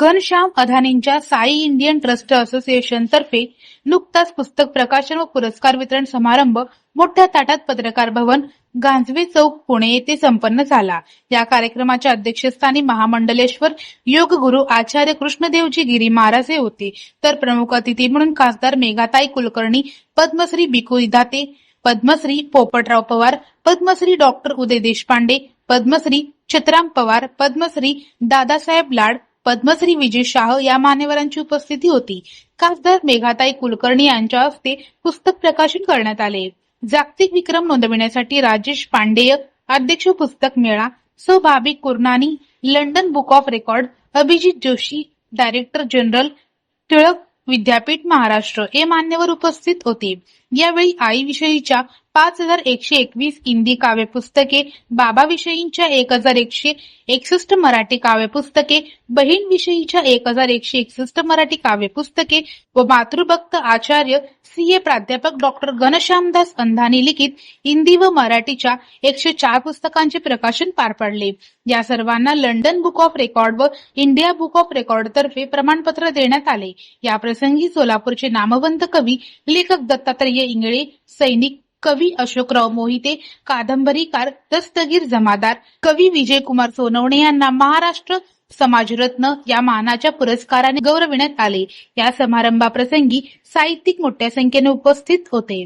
घनश्याम अधानींच्या Sai Indian trust association तर्फे नुकताच पुस्तक प्रकाशन व पुरस्कार वितरण समारंभ मोठ्या ताटात पत्रकार भवन गांजवे चौक पुणे येथे संपन्न झाला। या कार्यक्रमाच्या अध्यक्षस्थानी महामंडलेश्वर योग गुरु आचार्य कृष्णदेवजी गिरी महाराज हे होते, तर प्रमुख अतिथी म्हणून खासदार मेघाताई कुलकर्णी, पद्मश्री बिकू दाते, पद्मश्री पोपटराव पवार, पद्मश्री डॉक्टर उदय देशपांडे, पद्मश्री चित्राम पवार, पद्मश्री दादासाहेब लाड, पद्मश्री विजय शाह या मान्यवरांची उपस्थिती होती। खासदार मेघाताई कुलकर्णी यांच्या हस्ते पुस्तक प्रकाशन करण्यात आले। जागतिक विक्रम नोंदविण्यासाठी राजेश पांडेय अध्यक्ष पुस्तक मेळा, सौ Bhabhi Kurnani London book of record, Abhijit Joshi director general Tilak Vidyapeeth Maharashtra हे मान्यवर उपस्थित होते। यावेळी आई विषयीच्या 5121 हिंदी काव्य पुस्तके, बाबा विषयीच्या 1161 मराठी काव्य पुस्तके, बहीण विषयीच्या 1161 मराठी काव्य पुस्तके व मातृभक्त आचार्य सीए प्राध्यापक डॉक्टर घनश्यामदास अंधानी लिखित हिंदी व मराठीच्या 104 पुस्तकांचे प्रकाशन पार पडले। या सर्वांना लंडन बुक ऑफ रेकॉर्ड व इंडिया बुक ऑफ रेकॉर्ड तर्फे प्रमाणपत्र देण्यात आले। या प्रसंगी सोलापूरचे नामवंत कवी लेखक दत्तात्रय इंगळे, सैनिक कवी अशोकराव मोहिते, कादंबरीकार दस्तगीर जमादार, कवी विजयकुमार सोनवणे यांना महाराष्ट्र समाजरत्न या मानाच्या पुरस्काराने गौरविण्यात आले। या समारंभाप्रसंगी साहित्यिक मोठ्या संख्येने उपस्थित होते।